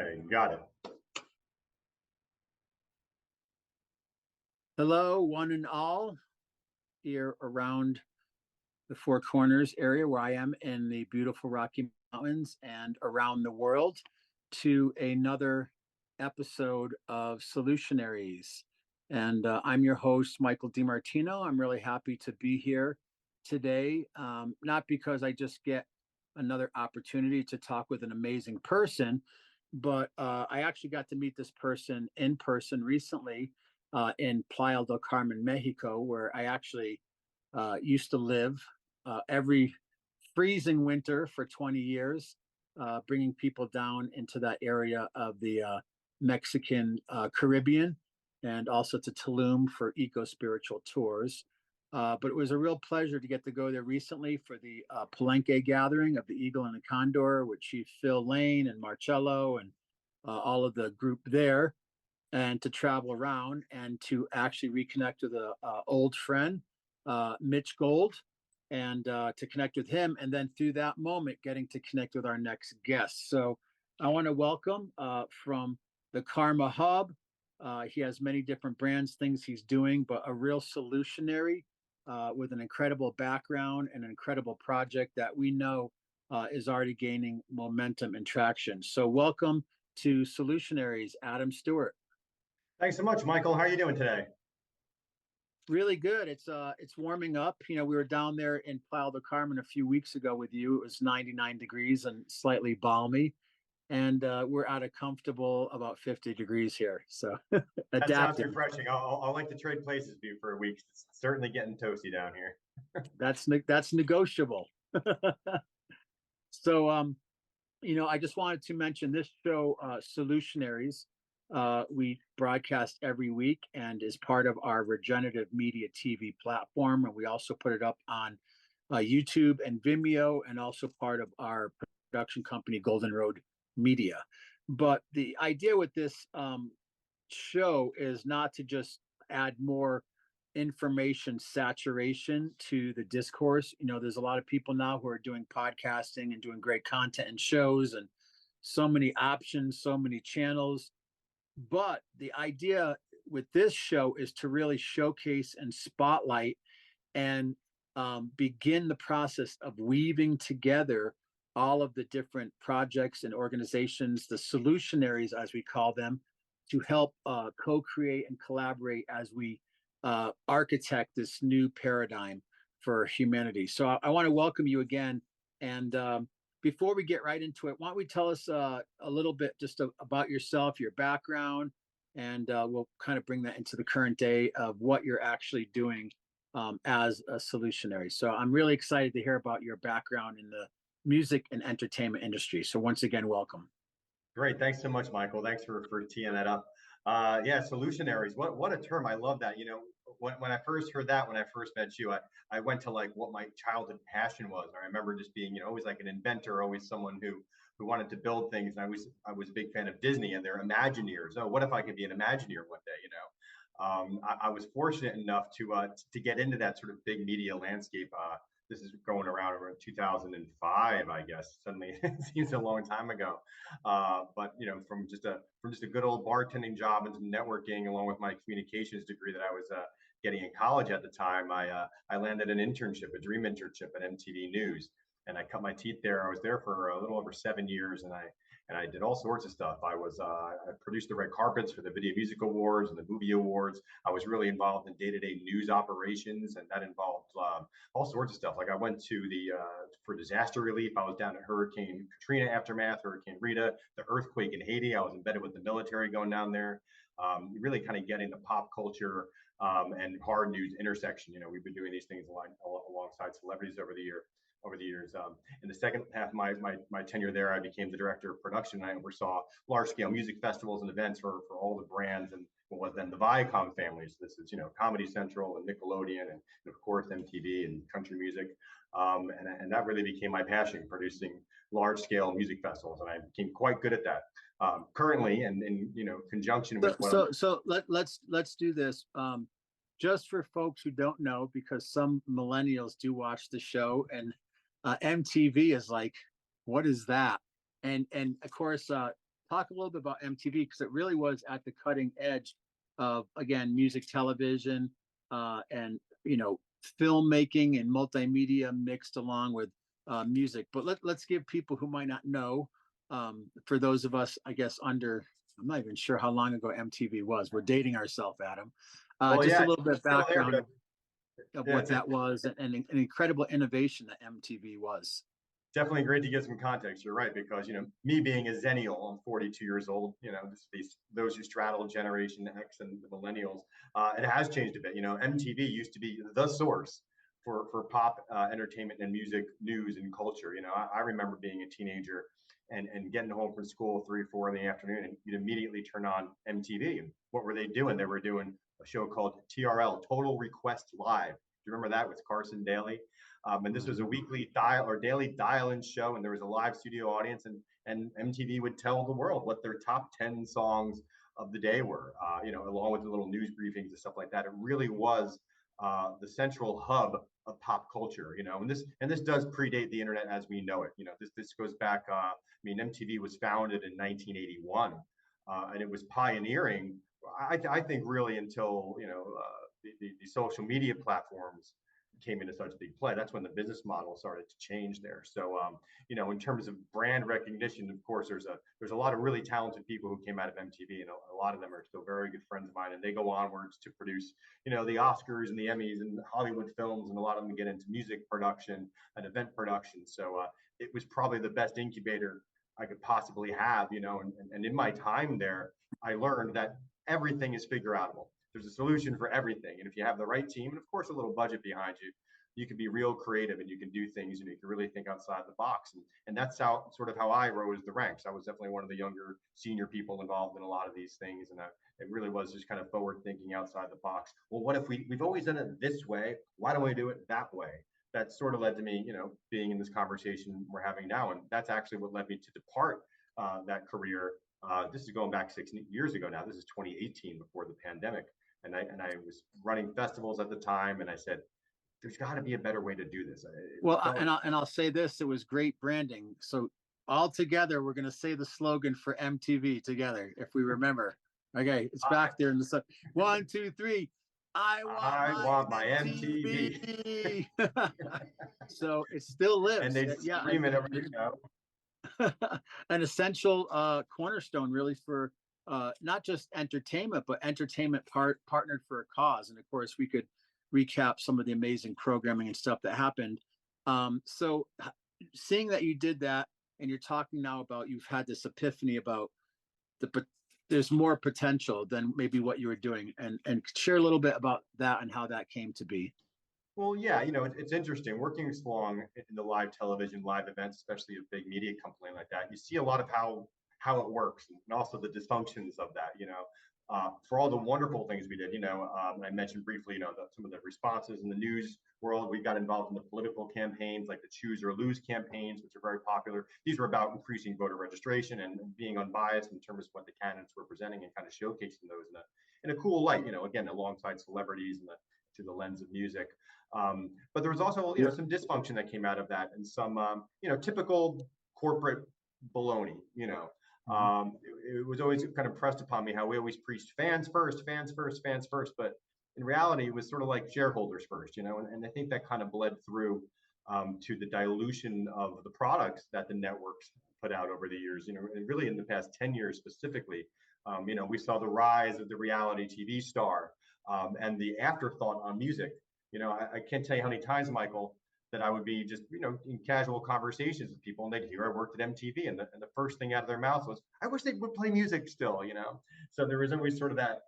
There, you got it. Hello, one and all, here around the Four Corners area where I am in the beautiful Rocky Mountains and around the world to another episode of Solutionaries. And I'm your host, Michael DiMartino. I'm really happy to be here today, not because I just get another opportunity to talk with an amazing person, but I actually got to meet this person in person recently in Playa del Carmen, Mexico, where I actually used to live every freezing winter for 20 years, bringing people down into that area of the Mexican Caribbean and also to Tulum for eco-spiritual tours. But it was a real pleasure to get to go there recently for the Palenque gathering of the Eagle and the Condor with Chief Phil Lane and Marcello and all of the group there, and to travel around and to actually reconnect with a old friend, Mitch Gold, and to connect with him. And then through that moment, getting to connect with our next guest. So I want to welcome from the KarmaHub. He has many different brands, things he's doing, but a real solutionary with an incredible background and an incredible project that we know is already gaining momentum and traction. So welcome to Solutionaries, Adam Stewart. Thanks so much, Michael. How are you doing today? Really good. It's warming up. You know, we were down there in Playa del Carmen a few weeks ago with you. It was 99 degrees and slightly balmy. And we're at a comfortable about 50 degrees here. So That sounds adapting. refreshing. I'll like to trade places with you for a week. It's certainly getting toasty down here. That's negotiable. So you know, I just wanted to mention this show, Solutionaries. We broadcast every week and is part of our Regenerative Media TV platform. And we also put it up on YouTube and Vimeo, and also part of our production company, Golden Road Media. But the idea with this show is not to just add more information saturation to the discourse. You know, there's a lot of people now who are doing podcasting and doing great content and shows, and so many options, so many channels. But the idea with this show is to really showcase and spotlight and begin the process of weaving together all of the different projects and organizations, the solutionaries, as we call them, to help co-create and collaborate as we architect this new paradigm for humanity. So I want to welcome you again. And before we get right into it, why don't we tell us a little bit just about yourself, your background, and we'll kind of bring that into the current day of what you're actually doing as a solutionary. So I'm really excited to hear about your background in the music and entertainment industry. So once again, welcome. Great. Thanks so much, Michael. Thanks for teeing that up. Yeah, solutionaries. What a term. I love that. You know, when I first heard that, when I first met you, I went to like what my childhood passion was. I remember just being, you know, always like an inventor, always someone who wanted to build things. And I was a big fan of Disney and their Imagineers. Oh, what if I could be an Imagineer one day, you know? I was fortunate enough to get into that sort of big media landscape. This is going around 2005, I guess. Suddenly, it seems a long time ago. But you know, from just a good old bartending job and some networking, along with my communications degree that I was getting in college at the time, I landed an internship, a dream internship at MTV News, and I cut my teeth there. I was there for a little over 7 years, and I did all sorts of stuff. I produced the red carpets for the Video Music Awards and the Movie Awards. I was really involved in day-to-day news operations, and that involved all sorts of stuff. Like I went to for disaster relief. I was down at Hurricane Katrina aftermath, Hurricane Rita, the earthquake in Haiti. I was embedded with the military going down there. Really kind of getting the pop culture and hard news intersection. You know, we've been doing these things alongside celebrities over the years. In the second half of my tenure there, I became the director of production. I oversaw large-scale music festivals and events for all the brands and what was then the Viacom family. So this is, you know, Comedy Central and Nickelodeon and of course MTV and country music. And that really became my passion, producing large-scale music festivals, and I became quite good at that. Currently, and in you know conjunction with let's do this. Just for folks who don't know, because some millennials do watch the show, and MTV is like, what is that? And of course, talk a little bit about MTV, because it really was at the cutting edge of, again, music television, and filmmaking and multimedia mixed along with music. But let's give people who might not know, for those of us, I guess, under, I'm not even sure how long ago MTV was. We're dating ourselves, Adam. Well, Just a yeah, little bit it's of still there, background but of yeah, what that was, and an incredible innovation that MTV was. definitely great to get some context. You're right, because me being a Zennial, I'm 42 years old. These those who straddle Generation X and the Millennials, it has changed a bit. MTV used to be the source for pop entertainment and music news and culture. I remember being a teenager and getting home from school 3 or 4 in the afternoon, and you'd immediately turn on MTV. And what were they doing? They were doing a show called TRL, Total Request Live. Do you remember that with Carson Daly? And this was a weekly dial or daily dial-in show, and there was a live studio audience, and MTV would tell the world what their top 10 songs of the day were, along with the little news briefings and stuff like that. It really was the central hub of pop culture, and this does predate the internet as we know it. This goes back. MTV was founded in 1981, and it was pioneering. I think really until the social media platforms came into such big play. That's when the business model started to change there. So, in terms of brand recognition, of course, there's a lot of really talented people who came out of MTV, and a lot of them are still very good friends of mine. And they go onwards to produce, the Oscars and the Emmys and Hollywood films, and a lot of them get into music production and event production. So, it was probably the best incubator I could possibly have. And in my time there, I learned that everything is figure outable. There's a solution for everything. And if you have the right team and of course a little budget behind you, you can be real creative and you can do things and you can really think outside the box. And that's how I rose the ranks. I was definitely one of the younger senior people involved in a lot of these things. And it really was just kind of forward thinking outside the box. Well, what if we've always done it this way? Why don't we do it that way? That sort of led to me, being in this conversation we're having now. And that's actually what led me to depart that career. This is going back 6 years ago now. This is 2018, before the pandemic. And I was running festivals at the time, and I said, "There's got to be a better way to do this." Well, I'll say this: it was great branding. So all together, we're going to say the slogan for MTV together, if we remember. Okay, it's back there in the sun. 1, 2, 3. I want my MTV. MTV. So it still And lives. they Yeah, scream it every, an essential cornerstone, really, for not just entertainment, but entertainment partnered for a cause. And of course, we could recap some of the amazing programming and stuff that happened. So, seeing that you did that, and you're talking now about you've had this epiphany about there's more potential than maybe what you were doing, and share a little bit about that and how that came to be. Well, yeah, it's interesting working so long in the live television, live events, especially a big media company like that. You see a lot of how it works, and also the dysfunctions of that. For all the wonderful things we did, I mentioned briefly, some of the responses in the news world. We got involved in the political campaigns, like the Choose or Lose campaigns, which are very popular. These were about increasing voter registration and being unbiased in terms of what the candidates were presenting, and kind of showcasing those in a cool light. Again, alongside celebrities and through the lens of music. But there was also, some dysfunction that came out of that, and some, typical corporate baloney. It was always kind of pressed upon me how we always preached fans first, fans first, fans first. But in reality, it was sort of like shareholders first, and I think that kind of bled through to the dilution of the products that the networks put out over the years, and really in the past 10 years specifically. We saw the rise of the reality TV star, and the afterthought on music. I can't tell you how many times, Michael, that I would be just, in casual conversations with people, and they'd hear I worked at MTV, and the first thing out of their mouth was, "I wish they would play music still." So there was always sort of that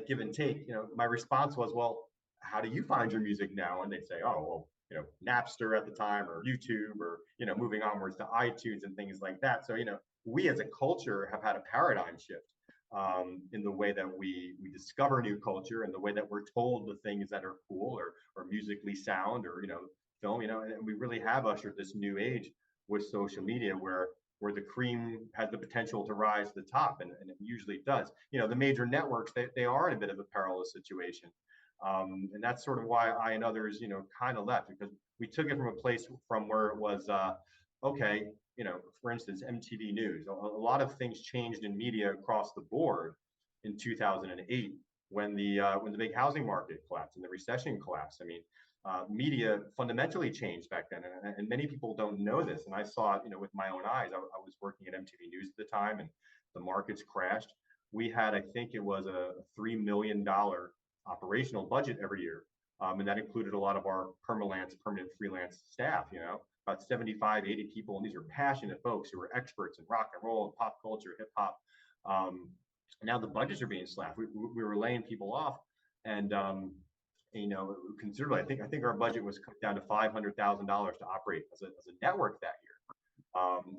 give and take. My response was, "Well, how do you find your music now?" And they'd say, "Oh, well, Napster at the time, or YouTube, or moving onwards to iTunes and things like that." So we as a culture have had a paradigm shift in the way that we discover new culture, and the way that we're told the things that are cool or musically sound, or film. And we really have ushered this new age with social media, where the cream has the potential to rise to the top, and it usually does. The major networks, they are in a bit of a perilous situation, and that's sort of why I and others kind of left, because we took it from a place from where it was okay, for instance, MTV News, a lot of things changed in media across the board in 2008 when the big housing market collapsed and the recession collapsed. I mean, media fundamentally changed back then, and many people don't know this. And I saw it, with my own eyes. I was working at MTV News at the time, and the markets crashed. We had, I think it was a $3 million operational budget every year, and that included a lot of our permanent freelance staff. About 75, 80 people, and these are passionate folks who are experts in rock and roll and pop culture, hip hop. Um, Now the budgets are being slashed. We were laying people off, and considerably. I think our budget was cut down to $500,000 to operate as a network that year,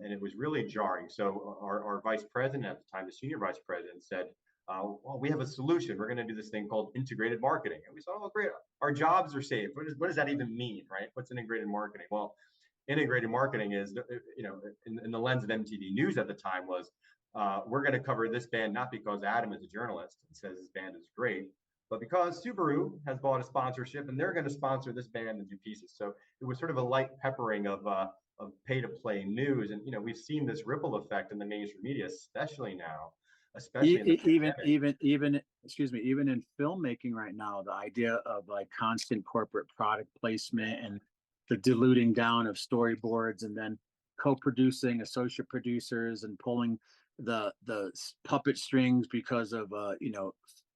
and it was really jarring. So our vice president at the time, the senior vice president, said, "Well, we have a solution. We're going to do this thing called integrated marketing." And we said, "Oh, great! Our jobs are safe." What does that even mean, right? What's integrated marketing? Well, integrated marketing is, in the lens of MTV News at the time was, we're going to cover this band not because Adam is a journalist and says this band is great, but because Subaru has bought a sponsorship and they're going to sponsor this band and do pieces. So it was sort of a light peppering of pay to play news, and we've seen this ripple effect in the mainstream media, especially now, especially in the pandemic. Even excuse me, even in filmmaking right now, the idea of like constant corporate product placement and the diluting down of storyboards, and then co-producing, associate producers, and pulling the puppet strings because of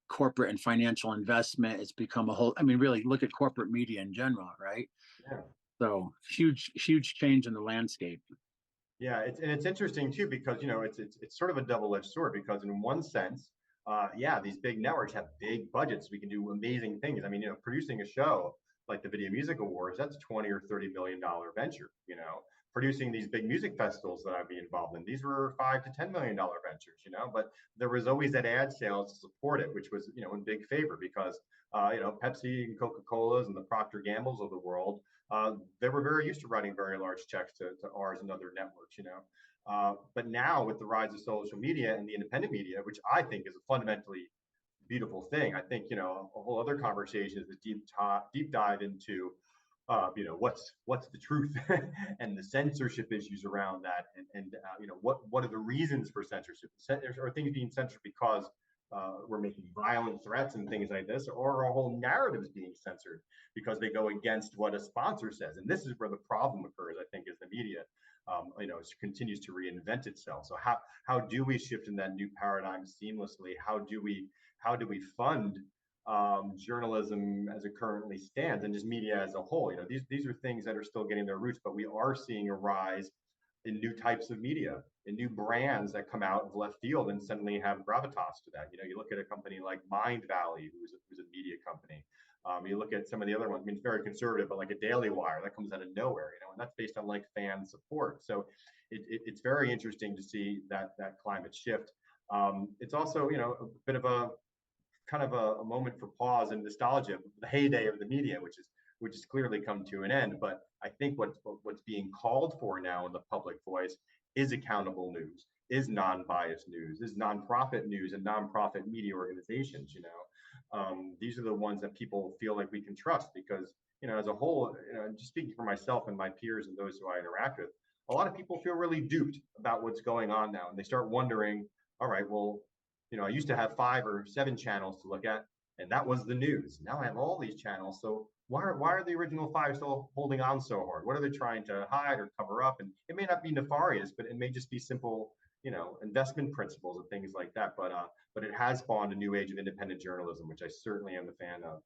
corporate and financial investment. It's become a whole, I mean, really look at corporate media in general, right? Yeah. So huge change in the landscape. Yeah, it's interesting too because it's sort of a double-edged sword, because in one sense, yeah, these big networks have big budgets. We can do amazing things. I mean, producing a show like the Video Music Awards, that's 20 or $30 million venture. Producing these big music festivals that I'd be involved in, these were $5 to $10 million ventures. But there was always that ad sales to support it, which was in big favor because Pepsi and Coca-Colas and the Procter Gambles of the world, they were very used to writing very large checks to ours and other networks. But now with the rise of social media and the independent media, which I think is a fundamentally beautiful thing, I think a whole other conversation is a deep dive into what's the truth and the censorship issues around that, and what are the reasons for censorship? Are things being censored because we're making violent threats and things like this, or our whole narrative is being censored because they go against what a sponsor says? And this is where the problem occurs, I think, is the media continues to reinvent itself. So how do we shift in that new paradigm seamlessly? How do we fund journalism as it currently stands, and just media as a whole? These are things that are still getting their roots, but we are seeing a rise in new types of media and new brands that come out of left field and suddenly have gravitas to that. You look at a company like Mind Valley, who's a media company. You look at some of the other ones. I mean, it's very conservative, but like a Daily Wire that comes out of nowhere, and that's based on like fan support. So it's very interesting to see that climate shift. It's also a bit of a kind of a moment for pause and nostalgia, the heyday of the media, which has clearly come to an end. But I think what's being called for now in the public voice is accountable news, is non-biased news, is nonprofit news and nonprofit media organizations. These are the ones that people feel like we can trust because, as a whole, just speaking for myself and my peers and those who I interact with, a lot of people feel really duped about what's going on now, and they start wondering, all right, well, I used to have 5 or 7 channels to look at, and that was the news. Now I have all these channels. So why are the original 5 still holding on so hard? What are they trying to hide or cover up? And it may not be nefarious, but it may just be simple, investment principles and things like that. But it has spawned a new age of independent journalism, which I certainly am a fan of.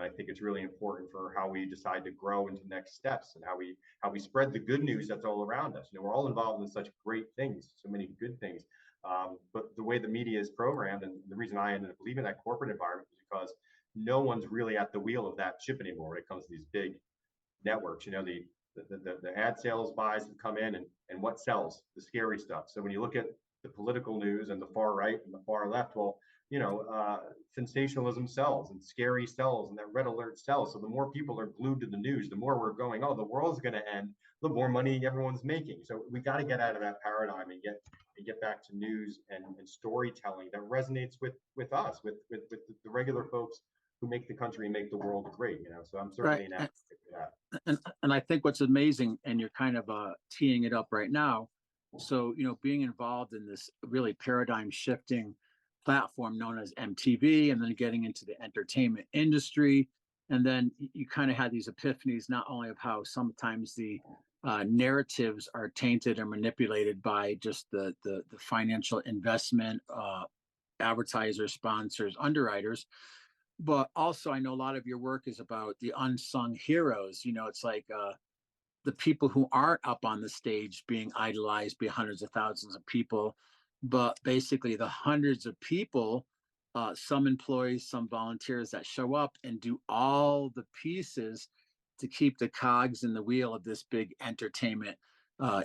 I think it's really important for how we decide to grow into next steps and how we spread the good news that's all around us. We're all involved in such great things, so many good things. But the way the media is programmed, and the reason I ended up leaving that corporate environment is because no one's really at the wheel of that ship anymore when it comes to these big networks. The ad sales buys have come in, and what sells? The scary stuff. So when you look at the political news and the far right and the far left, well, sensationalism sells and scary sells and that red alert sells. So the more people are glued to the news, the more we're going, oh, the world's going to end, the more money everyone's making. So we got to get out of that paradigm and get back to news and storytelling that resonates with us, with the regular folks who make the country and make the world great. So I'm certainly an advocate. Yeah. And I think what's amazing, and you're kind of teeing it up right now. So, being involved in this really paradigm shifting platform known as MTV, and then getting into the entertainment industry. And then you kind of had these epiphanies, not only of how sometimes the narratives are tainted and manipulated by just the financial investment, advertisers, sponsors, underwriters, but also I know a lot of your work is about the unsung heroes. It's like the people who aren't up on the stage being idolized by hundreds of thousands of people, but basically the hundreds of people, some employees, some volunteers that show up and do all the pieces to keep the cogs in the wheel of this big entertainment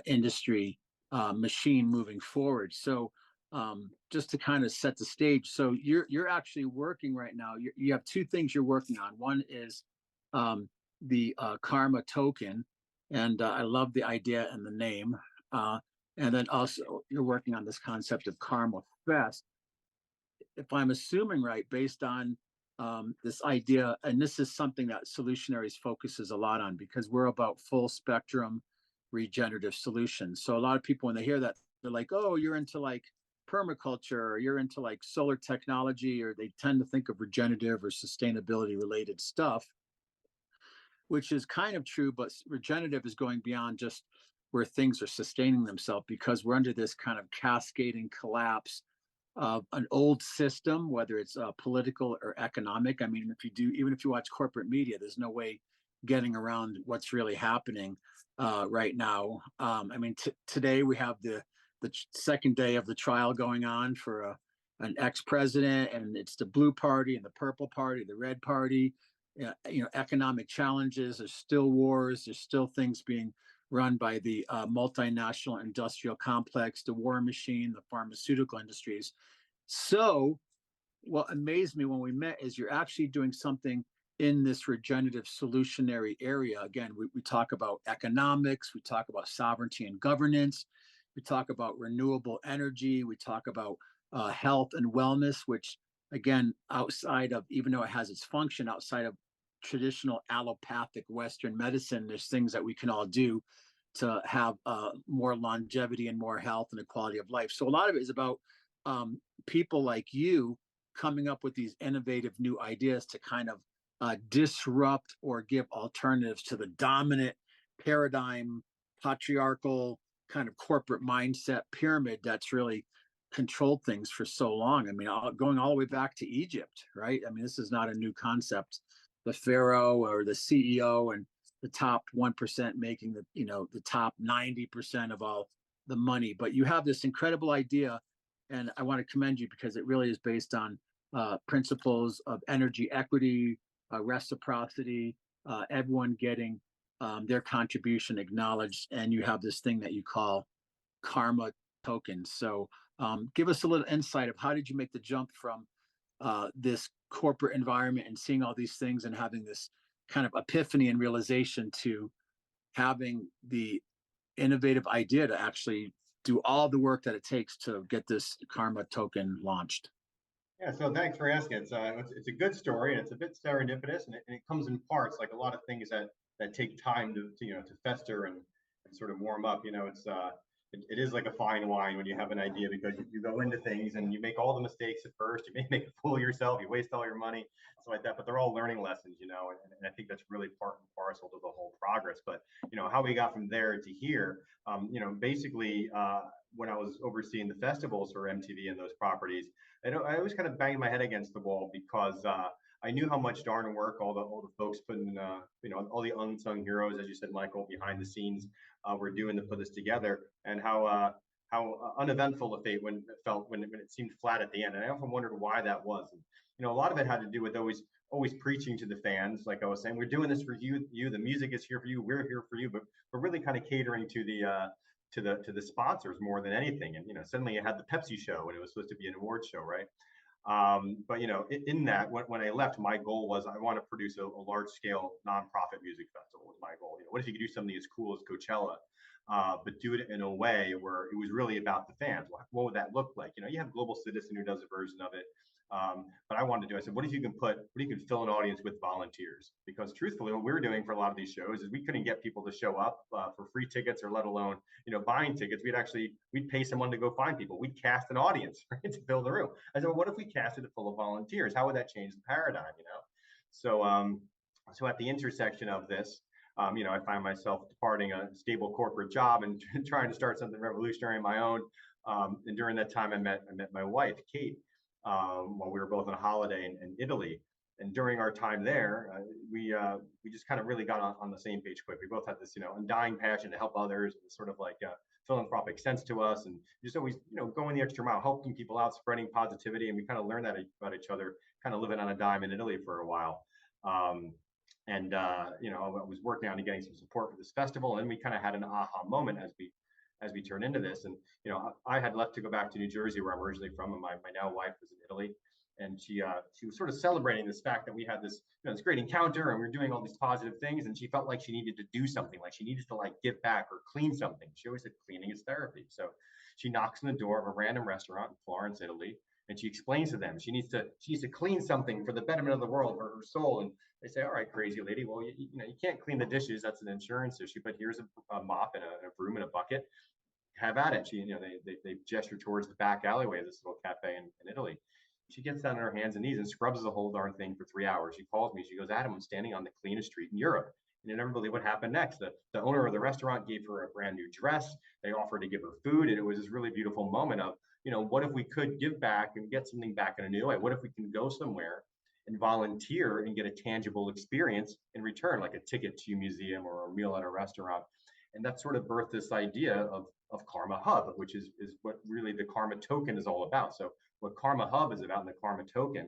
industry machine moving forward. So just to kind of set the stage, so you're actually working right now. You have two things you're working on. One is the Karma token, and I love the idea and the name. And then also you're working on this concept of Karma Fest. If I'm assuming right, based on this idea, and this is something that Solutionaries focuses a lot on because we're about full spectrum regenerative solutions. So a lot of people, when they hear that, they're like, "Oh, you're into like permaculture, or you're into like solar technology," or they tend to think of regenerative or sustainability related stuff, which is kind of true, but regenerative is going beyond just where things are sustaining themselves because we're under this kind of cascading collapse of an old system, whether it's political or economic. I mean, even if you watch corporate media, there's no way getting around what's really happening right now. I mean, today we have the second day of the trial going on for an ex-president, and it's the blue party and the purple party, the red party. Economic challenges. There's still wars. There's still things being run by the multinational industrial complex, the war machine, the pharmaceutical industries. So, what amazed me when we met is you're actually doing something in this regenerative solutionary area. Again, we talk about economics, we talk about sovereignty and governance, we talk about renewable energy, we talk about health and wellness, which, again, outside of, even though it has its function outside of traditional allopathic Western medicine, there's things that we can all do to have more longevity and more health and a quality of life. So a lot of it is about people like you coming up with these innovative new ideas to kind of disrupt or give alternatives to the dominant paradigm, patriarchal kind of corporate mindset pyramid that's really controlled things for so long. I mean, going all the way back to Egypt, right? I mean, this is not a new concept. The pharaoh or the CEO and the top 1% making the top 90% of all the money. But you have this incredible idea, and I want to commend you because it really is based on principles of energy equity, reciprocity, everyone getting their contribution acknowledged, and you have this thing that you call karma tokens. So give us a little insight of how did you make the jump from this corporate environment and seeing all these things and having this kind of epiphany and realization to having the innovative idea to actually do all the work that it takes to get this karma token launched. Yeah, so thanks for asking. It's a good story and it's a bit serendipitous and it comes in parts like a lot of things that take time to fester and sort of warm up. It is like a fine wine when you have an idea because you go into things and you make all the mistakes at first. You may make a fool of yourself. You waste all your money, stuff like that. But they're all learning lessons, and I think that's really part and parcel to the whole progress. But how we got from there to here, basically when I was overseeing the festivals for MTV and those properties, I always kind of banged my head against the wall because I knew how much darn work all the folks putting, all the unsung heroes, as you said, Michael, behind the scenes were doing to put this together, and how uneventful the fate when it felt when it seemed flat at the end. And I often wondered why that was. And, a lot of it had to do with always preaching to the fans, like I was saying, we're doing this for you. The music is here for you. We're here for you, but we're really kind of catering to the sponsors more than anything. And suddenly it had the Pepsi show and it was supposed to be an award show, right? But in that, when I left, my goal was I want to produce a large scale nonprofit music festival was my goal. What if you could do something as cool as Coachella? but do it in a way where it was really about the fans. What would that look like? You have Global Citizen who does a version of it. But I wanted to do, I said, what if you can fill an audience with volunteers? Because truthfully, what we were doing for a lot of these shows is we couldn't get people to show up for free tickets, or let alone, buying tickets. We'd pay someone to go find people. We'd cast an audience, right, to fill the room. I said, well, what if we casted it full of volunteers? How would that change the paradigm? So at the intersection of this, I find myself departing a stable corporate job and trying to start something revolutionary on my own. And during that time, I met my wife, Kate, while we were both on a holiday in Italy. And during our time there, we just kind of really got on the same page quick. We both had this, undying passion to help others, and sort of like philanthropic sense to us, and just always, going the extra mile, helping people out, spreading positivity. And we kind of learned that about each other, kind of living on a dime in Italy for a while. I was working on getting some support for this festival, and we kind of had an aha moment as we turned into this. And I had left to go back to New Jersey, where I'm originally from, and my now wife was in Italy, and she was sort of celebrating this fact that we had this this great encounter, and we were doing all these positive things, and she felt like she needed to do something, like she needed to like give back or clean something. She always said cleaning is therapy. So she knocks on the door of a random restaurant in Florence, Italy, and she explains to them she needs to clean something for the betterment of the world, for her soul. And they say, all right, crazy lady, well, you can't clean the dishes, that's an insurance issue, but here's a mop and a broom and a bucket, have at it. They gesture towards the back alleyway of this little cafe in Italy. She gets down on her hands and knees and scrubs the whole darn thing for 3 hours. She calls me, she goes, Adam, I'm standing on the cleanest street in Europe. And you never believe what happened next. The owner of the restaurant gave her a brand new dress. They offered to give her food, and it was this really beautiful moment of, what if we could give back and get something back in a new way? What if we can go somewhere and volunteer and get a tangible experience in return, like a ticket to a museum or a meal at a restaurant? And that sort of birthed this idea of KarmaHub, which is what really the Karma token is all about. So what KarmaHub is about, and the Karma token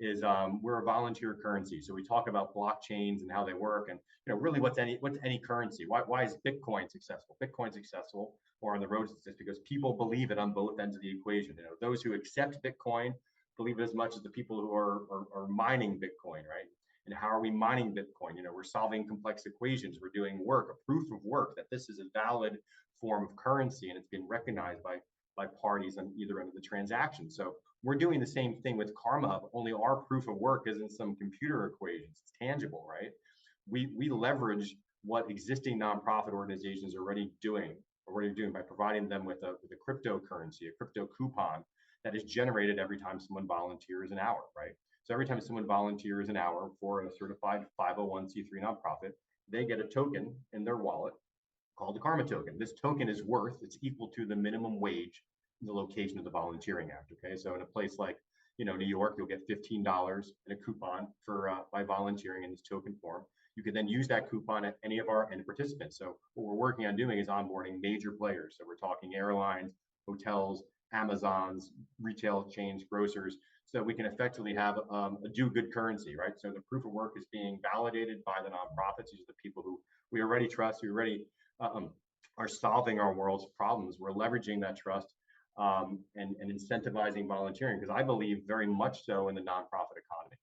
is, we're a volunteer currency. So we talk about blockchains and how they work, and really what's any currency? Why is Bitcoin successful? Bitcoin successful, or on the road success, because people believe it on both ends of the equation. Those who accept Bitcoin believe it as much as the people who are mining Bitcoin, right? And how are we mining Bitcoin? We're solving complex equations. We're doing work, a proof of work that this is a valid form of currency, and it's been recognized by parties on either end of the transaction. So we're doing the same thing with KarmaHub, only our proof of work isn't some computer equations. It's tangible, right? We leverage what existing nonprofit organizations are already doing by providing them with a cryptocurrency, a crypto coupon that is generated every time someone volunteers an hour, right? So every time someone volunteers an hour for a certified 501c3 nonprofit, they get a token in their wallet called the Karma token. This token is it's equal to the minimum wage in the location of the Volunteering Act. Okay, so in a place like New York, you'll get $15 in a coupon for by volunteering in this token form. You can then use that coupon at any of our end participants. So what we're working on doing is onboarding major players. So we're talking airlines, hotels, Amazons, retail chains, grocers, so that we can effectively have a do good currency, right? So the proof of work is being validated by the nonprofits. These are the people who we already trust, who already are solving our world's problems. We're leveraging that trust and incentivizing volunteering, because I believe very much so in the nonprofit economy.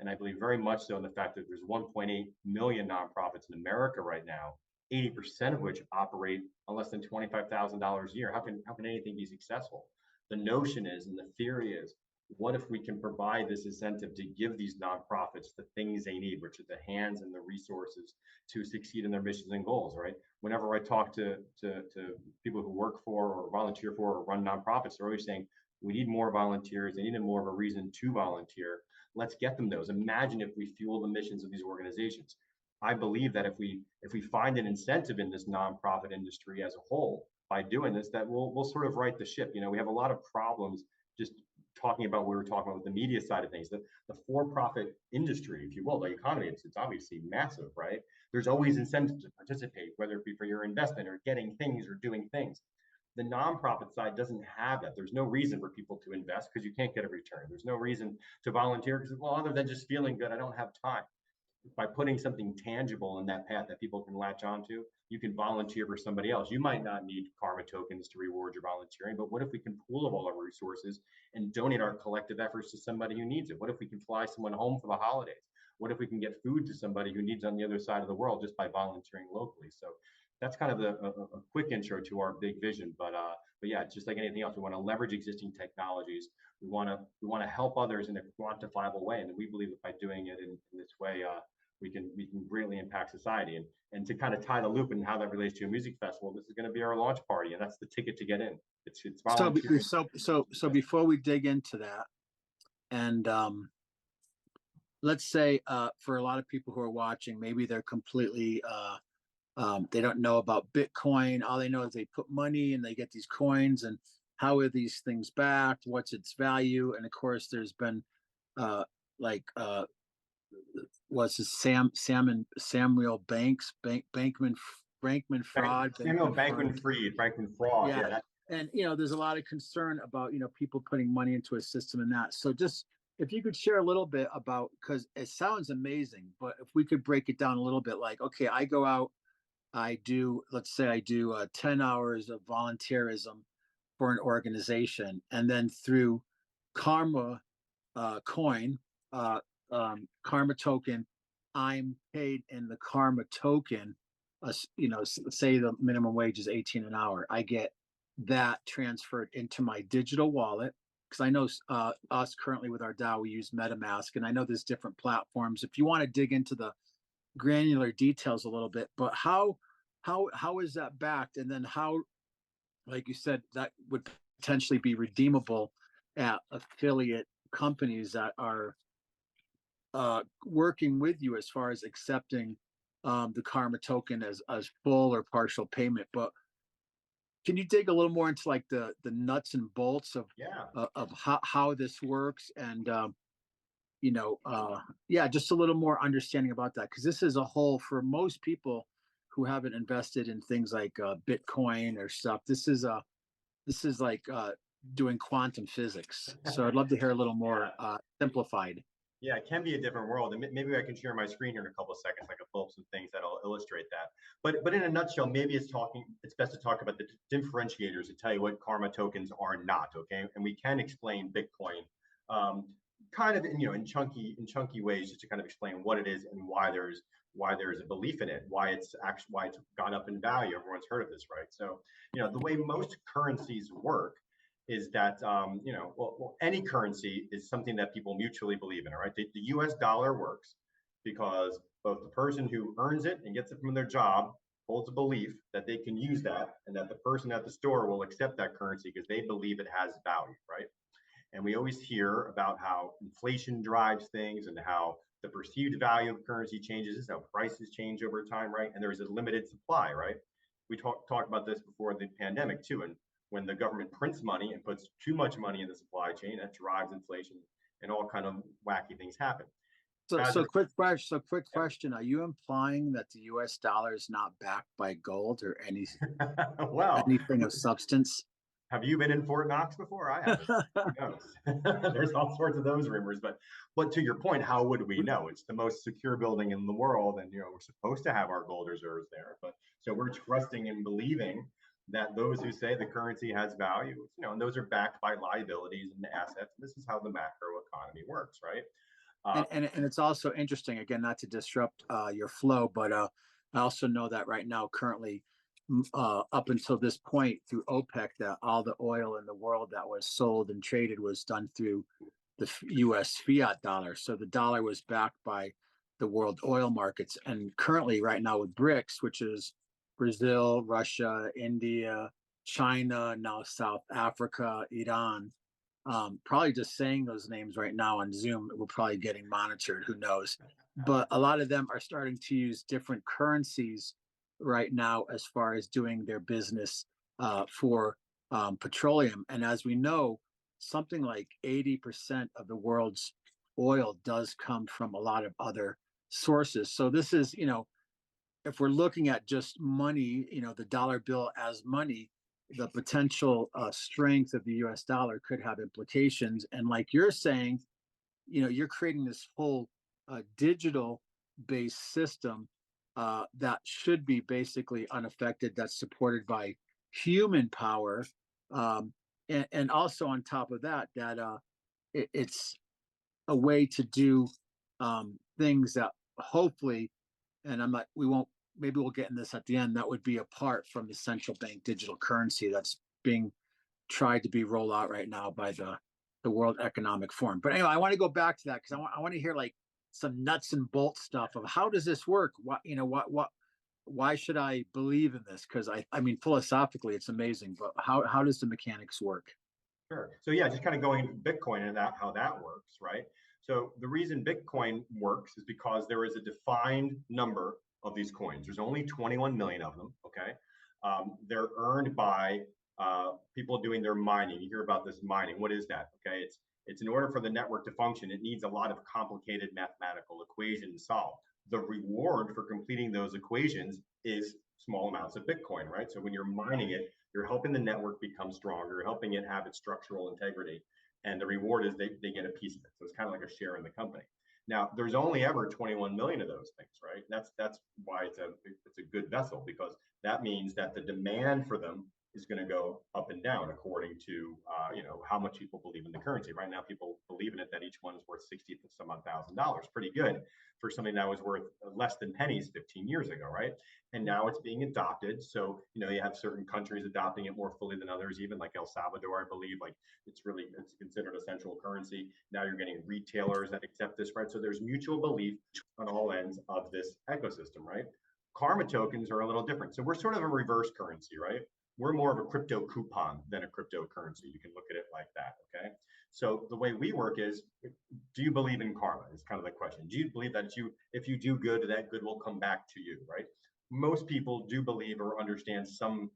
And I believe very much so in the fact that there's 1.8 million nonprofits in America right now, 80% of which operate on less than $25,000 a year. How can anything be successful? The notion is, and the theory is, what if we can provide this incentive to give these nonprofits the things they need, which are the hands and the resources to succeed in their missions and goals, right? Whenever I talk to people who work for or volunteer for or run nonprofits, they're always saying, we need more volunteers. They need more of a reason to volunteer. Let's get them those. Imagine if we fuel the missions of these organizations. I believe that if we find an incentive in this nonprofit industry as a whole by doing this, that we'll sort of right the ship. We have a lot of problems just talking about what we were talking about with the media side of things. The for-profit industry, if you will, the economy, it's obviously massive, right? There's always incentive to participate, whether it be for your investment or getting things or doing things. The nonprofit side doesn't have that. There's no reason for people to invest because you can't get a return. There's no reason to volunteer because, well, other than just feeling good, I don't have time. By putting something tangible in that path that people can latch onto, you can volunteer for somebody else. You might not need Karma tokens to reward your volunteering, but what if we can pool of all our resources and donate our collective efforts to somebody who needs it? What if we can fly someone home for the holidays? What if we can get food to somebody who needs on the other side of the world just by volunteering locally? So that's kind of a quick intro to our big vision. But yeah, just like anything else, we want to leverage existing technologies. We want to help others in a quantifiable way, and we believe that by doing it in this way, we can greatly impact society. And to kind of tie the loop and how that relates to a music festival, this is going to be our launch party, and that's the ticket to get in. It's volunteering. So before we dig into that, and let's say for a lot of people who are watching, maybe they're completely they don't know about Bitcoin. All they know is they put money and they get these coins, and how are these things backed? What's its value? And of course, there's been like what's his Samuel Bankman fraud, Samuel Bankman fraud. yeah. Yeah, And there's a lot of concern about people putting money into a system and that. So just if you could share a little bit about, because it sounds amazing, but if we could break it down a little bit, like, okay, I go out, let's say I do 10 hours of volunteerism for an organization, and then through Karma coin, Karma token, I'm paid in the Karma token. Say the minimum wage is 18 an hour. I get that transferred into my digital wallet, because I know us currently with our DAO, we use MetaMask, and I know there's different platforms. If you want to dig into the granular details a little bit, but how is that backed, and then how, like you said, that would potentially be redeemable at affiliate companies that are working with you as far as accepting the Karma token as full or partial payment. But can you dig a little more into like the nuts and bolts of yeah. how this works, and yeah, just a little more understanding about that, because this is a whole, for most people who haven't invested in things like Bitcoin or stuff. This is like doing quantum physics. So I'd love to hear a little more Yeah. simplified. Yeah, it can be a different world, and maybe I can share my screen here in a couple of seconds. I can pull up some things that'll illustrate that. But in a nutshell, maybe it's best to talk about the differentiators to tell you what Karma tokens are not. Okay, and we can explain Bitcoin, um, kind of in chunky ways, just to kind of explain what it is and why there's a belief in it, why it's gone up in value. Everyone's heard of this, right? So the way most currencies work is that any currency is something that people mutually believe in. All right, the U.S. dollar works because both the person who earns it and gets it from their job holds a belief that they can use that, and that the person at the store will accept that currency because they believe it has value, right? And we always hear about how inflation drives things and how the perceived value of currency changes, how prices change over time, right? And there's a limited supply, right? We talked about this before the pandemic too. And when the government prints money and puts too much money in the supply chain, that drives inflation, and all kind of wacky things happen. Quick question. Are you implying that the US dollar is not backed by gold or Well, anything of substance? have you been in Fort Knox before? I haven't. Who knows? There's all sorts of those rumors, but to your point, how would we know? It's the most secure building in the world, and we're supposed to have our gold reserves there. But so we're trusting and believing that those who say the currency has value, and those are backed by liabilities and assets. This is how the macro economy works, right? And it's also interesting, again, not to disrupt your flow, but I also know that right now, currently, up until this point through OPEC, that all the oil in the world that was sold and traded was done through the US fiat dollar. So the dollar was backed by the world oil markets. And currently, right now, with BRICS, which is Brazil, Russia, India, China, now South Africa, Iran, probably just saying those names right now on Zoom, we're probably getting monitored. Who knows? But a lot of them are starting to use different currencies right now as far as doing their business for petroleum. And as we know, something like 80% of the world's oil does come from a lot of other sources. So this is, if we're looking at just money, the dollar bill as money, the potential strength of the US dollar could have implications. And like you're saying, you're creating this whole digital based system that should be basically unaffected, that's supported by human power. And also on top of that, it's a way to do things that hopefully, and we won't maybe we'll get in this at the end, that would be apart from the central bank digital currency that's being tried to be rolled out right now by the World Economic Forum. But anyway, I want to go back to that because I want to hear like some nuts and bolts stuff of how does this work? Why should I believe in this? Because I mean, philosophically, it's amazing, but how does the mechanics work? Sure. So yeah, just kind of going into Bitcoin and that how that works, right? So the reason Bitcoin works is because there is a defined number of these coins. There's only 21 million of them. Okay, they're earned by people doing their mining. You hear about this mining. What is that? Okay, it's in order for the network to function, it needs a lot of complicated mathematical equations solved. The reward for completing those equations is small amounts of Bitcoin, right? So when you're mining it, you're helping the network become stronger, you're helping it have its structural integrity. And the reward is they get a piece of it. So it's kind of like a share in the company. Now, there's only ever 21 million of those things, right? That's why it's a good vessel, because that means that the demand for them is going to go up and down according to how much people believe in the currency. Right now, people believe in it that each one is worth 60 some odd $1,000. Pretty good for something that was worth less than pennies 15 years ago, right? And now it's being adopted. So you have certain countries adopting it more fully than others, even like El Salvador, I believe. Like it's considered a central currency. Now you're getting retailers that accept this, right? So there's mutual belief on all ends of this ecosystem, right? Karma tokens are a little different. So we're sort of a reverse currency, right? We're more of a crypto coupon than a cryptocurrency. You can look at it like that. Okay. So the way we work is, do you believe in karma? Is kind of the question. Do you believe that if you do good, that good will come back to you, right? Most people do believe or understand some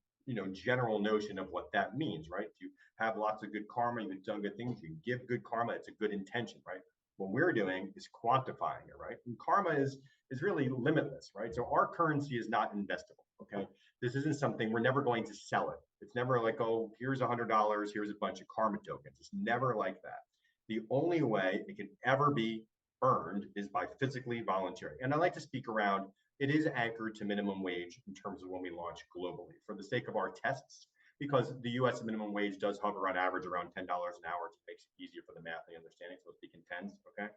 general notion of what that means, right? If you have lots of good karma, you've done good things, you give good karma, it's a good intention, right? What we're doing is quantifying it, right? And karma is really limitless, right? So our currency is not investable. Okay. This isn't something we're never going to sell it. It's never like, oh, here's $100, here's a bunch of karma tokens. It's never like that. The only way it can ever be earned is by physically volunteering. And I like to speak around, it is anchored to minimum wage in terms of when we launch globally for the sake of our tests, because the US minimum wage does hover on average around $10 an hour. It makes it easier for the math and understanding. So let's speak in tens, okay?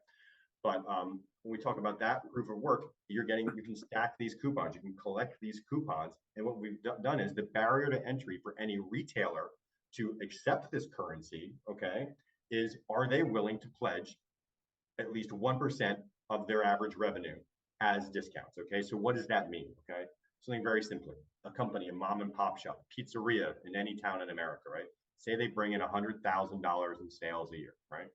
But when we talk about that proof of work, you can stack these coupons, you can collect these coupons. And what we've done is the barrier to entry for any retailer to accept this currency, okay, is are they willing to pledge at least 1% of their average revenue as discounts, okay? So what does that mean, okay? Something very simply, a company, a mom and pop shop, pizzeria in any town in America, right? Say they bring in $100,000 in sales a year, right?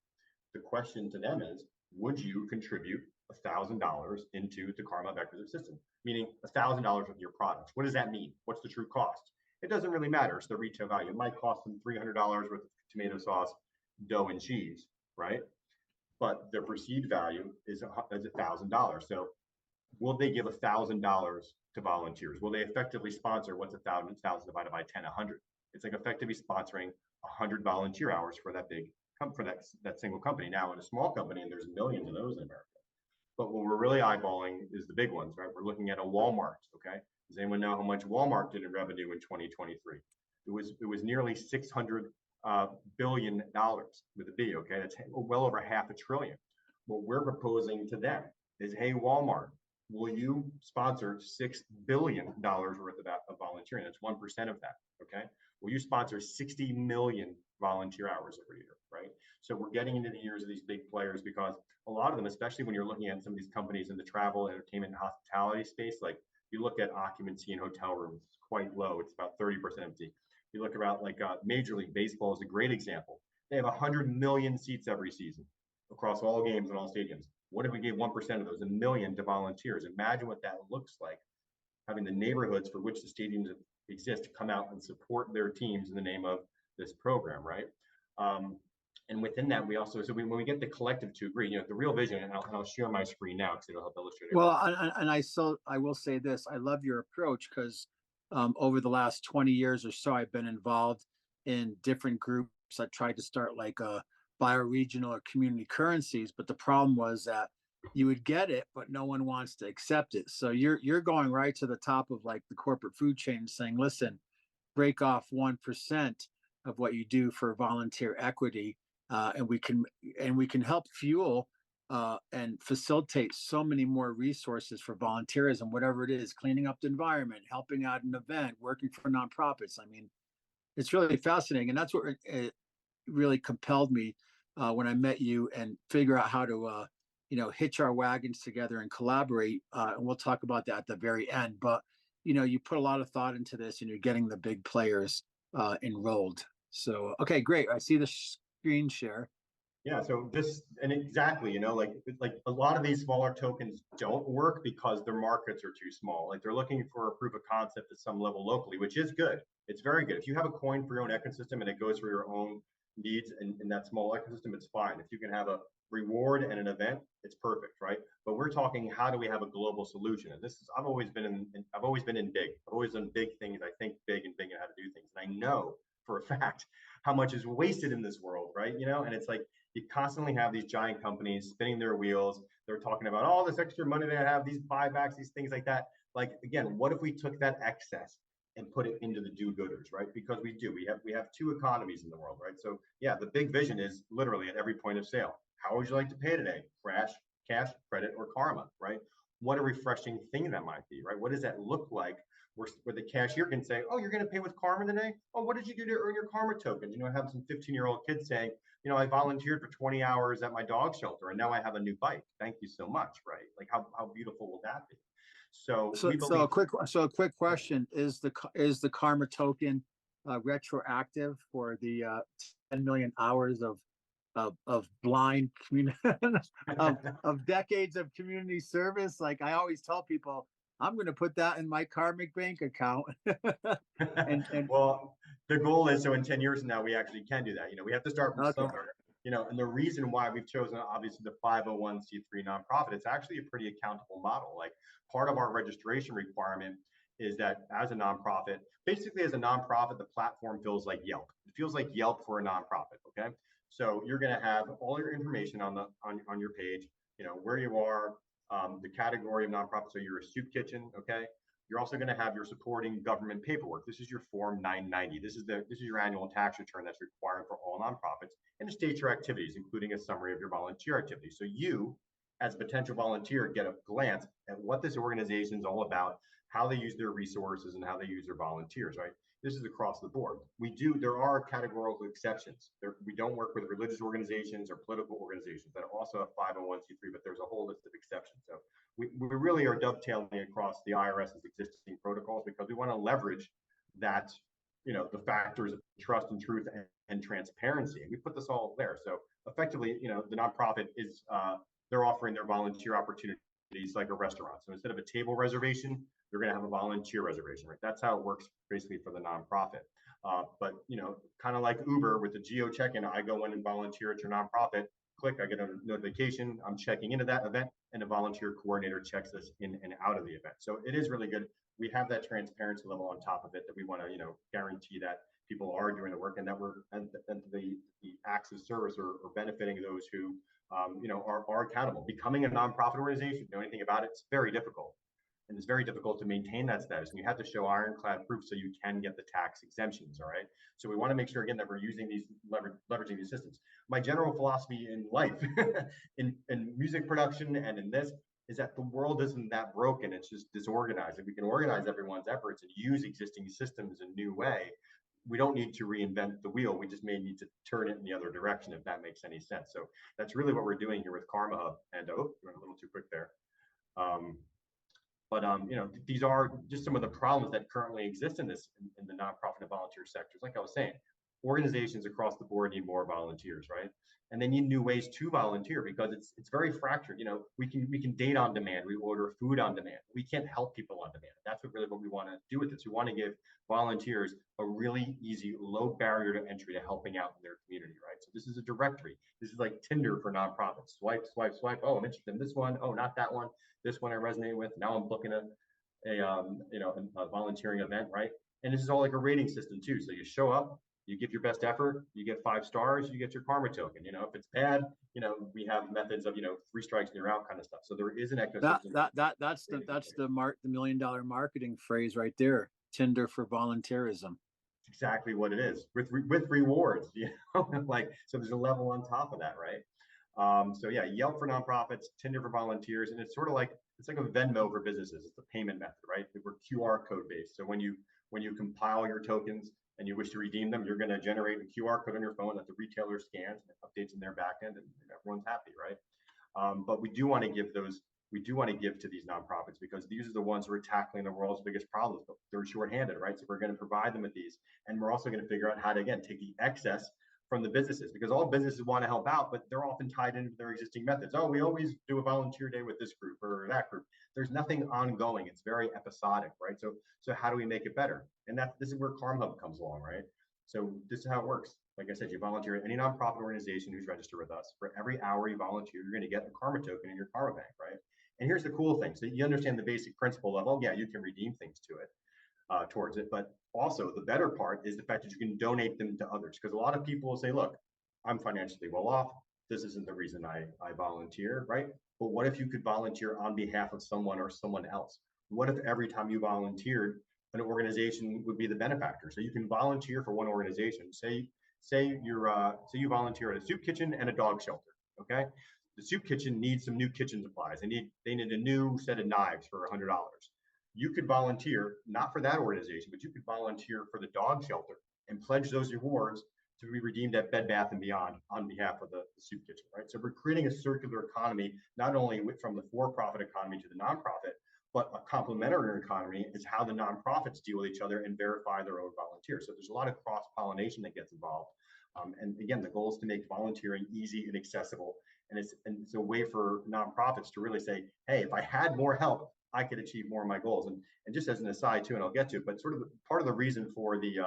The question to them is, would you contribute $1,000 into the KarmaHub ecosystem system? Meaning $1,000 of your products. What does that mean? What's the true cost? It doesn't really matter. It's the retail value. It might cost them $300 worth of tomato sauce, dough, and cheese, right? But their perceived value is $1,000. So will they give $1,000 to volunteers? Will they effectively sponsor what's 1,000 divided by 10, 100? It's like effectively sponsoring 100 volunteer hours for that big for that single company. Now, in a small company, and there's millions of those in America. But what we're really eyeballing is the big ones, right? We're looking at a Walmart. Okay, does anyone know how much Walmart did in revenue in 2023? It was nearly $600 billion with a B. Okay, that's well over half a trillion. What we're proposing to them is, hey, Walmart, will you sponsor $6 billion worth of volunteering? That's 1% of that. Okay, will you sponsor 60 million volunteer hours every year, right? So we're getting into the ears of these big players because a lot of them, especially when you're looking at some of these companies in the travel, entertainment, and hospitality space, like you look at occupancy in hotel rooms, it's quite low. It's about 30% empty. You look around like Major League Baseball is a great example. They have 100 million seats every season across all games and all stadiums. What if we gave 1% of those, 1 million, to volunteers? Imagine what that looks like, having the neighborhoods for which the stadiums exist come out and support their teams in the name of this program, right? And within that, we also, when we get the collective to agree, the real vision, and I'll share my screen now because it'll help illustrate it. Well, I will say this: I love your approach because over the last 20 years or so, I've been involved in different groups. I tried to start like a bioregional or community currencies, but the problem was that you would get it, but no one wants to accept it. So you're going right to the top of like the corporate food chain, saying, listen, break off 1% of what you do for volunteer equity, and we can help fuel and facilitate so many more resources for volunteerism, whatever it is, cleaning up the environment, helping out an event, working for nonprofits. I mean, it's really fascinating, and that's what it really compelled me when I met you and figure out how to hitch our wagons together and collaborate. And we'll talk about that at the very end. But you put a lot of thought into this, and you're getting the big players enrolled. So okay, great. I see the screen share. Yeah, so this and exactly, like a lot of these smaller tokens don't work because their markets are too small. Like they're looking for a proof of concept at some level locally, which is good. It's very good. If you have a coin for your own ecosystem and it goes for your own needs in that small ecosystem, it's fine. If you can have a reward and an event, it's perfect, right? But we're talking how do we have a global solution? And this is I've always been in big. I've always done big things. I think big and big and how to do things. And I know for a fact how much is wasted in this world, right? And it's like you constantly have these giant companies spinning their wheels. They're talking about all this extra money they have, these buybacks, these things like that. Like again, what if we took that excess and put it into the do-gooders, right? Because we do. We have two economies in the world, right? So yeah, the big vision is literally at every point of sale. How would you like to pay today? Cash, credit, or karma, right? What a refreshing thing that might be, right? What does that look like? Where the cashier can say, "Oh, you're going to pay with karma today? Oh, what did you do to earn your karma tokens?" I have some 15-year-old kids saying, I volunteered for 20 hours at my dog shelter and now I have a new bike. Thank you so much, right? Like how beautiful will that be? So So, we so believe, a quick question: is the karma token retroactive for the 10 million hours of blind of decades of community service? Like I always tell people, I'm going to put that in my karmic bank account. and well, the goal is so in 10 years from now, we actually can do that. We have to start from okay, somewhere, and the reason why we've chosen obviously the 501c3 nonprofit, it's actually a pretty accountable model. Like part of our registration requirement is that as a nonprofit, basically as a nonprofit, the platform feels like Yelp. It feels like Yelp for a nonprofit. Okay. So you're going to have all your information on your page, where you are, the category of nonprofit. So you're a soup kitchen. Okay. You're also going to have your supporting government paperwork. This is your Form 990. This is your annual tax return that's required for all nonprofits, and it states your activities, including a summary of your volunteer activities. So you, as a potential volunteer, get a glance at what this organization is all about, how they use their resources, and how they use their volunteers. Right. This is across the board. There are categorical exceptions. We don't work with religious organizations or political organizations that also have 501c3, but there's a whole list of exceptions. So we really are dovetailing across the IRS's existing protocols because we want to leverage that, the factors of trust and truth and transparency. And we put this all there. So effectively, the nonprofit is, they're offering their volunteer opportunities like a restaurant. So instead of a table reservation, you're going to have a volunteer reservation, right? That's how it works basically for the nonprofit. But kind of like Uber with the geo check-in, I go in and volunteer at your nonprofit. Click, I get a notification. I'm checking into that event, and a volunteer coordinator checks us in and out of the event. So it is really good. We have that transparency level on top of it that we want to, guarantee that people are doing the work and that the acts of service are benefiting those who, are accountable. Becoming a nonprofit organization, if you know anything about it, it's very difficult. And it's very difficult to maintain that status. And you have to show ironclad proof so you can get the tax exemptions. All right. So we want to make sure again that we're using leveraging these systems. My general philosophy in life, in music production and in this, is that the world isn't that broken. It's just disorganized. If we can organize everyone's efforts and use existing systems in a new way, we don't need to reinvent the wheel. We just may need to turn it in the other direction, if that makes any sense. So that's really what we're doing here with KarmaHub. And oh, you went a little too quick there. But these are just some of the problems that currently exist in the nonprofit and volunteer sectors. Like I was saying, organizations across the board need more volunteers, right? And they need new ways to volunteer because it's very fractured. We can date on demand, we order food on demand. We can't help people on demand. That's what we want to do with this. We want to give volunteers a really easy, low barrier to entry to helping out in their community, right? So this is a directory. This is like Tinder for nonprofits. Swipe, swipe, swipe. Oh, I'm interested in this one. Oh, not that one. This one I resonate with. Now I'm booking a volunteering event, right? And this is all like a rating system too. So you show up, you give your best effort, you get 5 stars, you get your karma token. If it's bad, we have methods of 3 strikes and you're out kind of stuff. So there is an ecosystem. The $1 million marketing phrase right there. Tinder for volunteerism. Exactly what it is with rewards, like, so there's a level on top of that, right? So yeah, Yelp for nonprofits, Tinder for volunteers, and it's like a Venmo for businesses. It's a payment method, right? We're QR code based. So when you compile your tokens and you wish to redeem them, you're going to generate a QR code on your phone that the retailer scans and updates in their backend, and everyone's happy, right? But we do want to give to these nonprofits because these are the ones who are tackling the world's biggest problems, but they're shorthanded, right? So we're going to provide them with these, and we're also going to figure out how to again take the excess from the businesses because all businesses want to help out, but they're often tied into their existing methods. Oh, we always do a volunteer day with this group or that group. There's nothing ongoing. It's very episodic, right? So how do we make it better? And this is where KarmaHub comes along, right? So this is how it works. Like I said, you volunteer at any nonprofit organization who's registered with us. For every hour you volunteer, you're going to get a Karma token in your Karma bank, right? And here's the cool thing. So you understand the basic principle of, oh yeah, you can redeem things to it, towards it. But also the better part is the fact that you can donate them to others. Because a lot of people will say, look, I'm financially well off. This isn't the reason I volunteer, right? But what if you could volunteer on behalf of someone or someone else? What if every time you volunteered, an organization would be the benefactor? So you can volunteer for one organization. Say you volunteer at a soup kitchen and a dog shelter. Okay, the soup kitchen needs some new kitchen supplies. They need a new set of knives for $100. You could volunteer not for that organization, but you could volunteer for the dog shelter and pledge those rewards to be redeemed at Bed Bath and Beyond on behalf of the soup kitchen, right? So we're creating a circular economy, not only from the for-profit economy to the nonprofit, but a complementary economy is how the nonprofits deal with each other and verify their own volunteers. So there's a lot of cross-pollination that gets involved. And again, the goal is to make volunteering easy and accessible. And it's a way for nonprofits to really say, hey, if I had more help, I could achieve more of my goals. And just as an aside too, and I'll get to it, but sort of part of the reason for the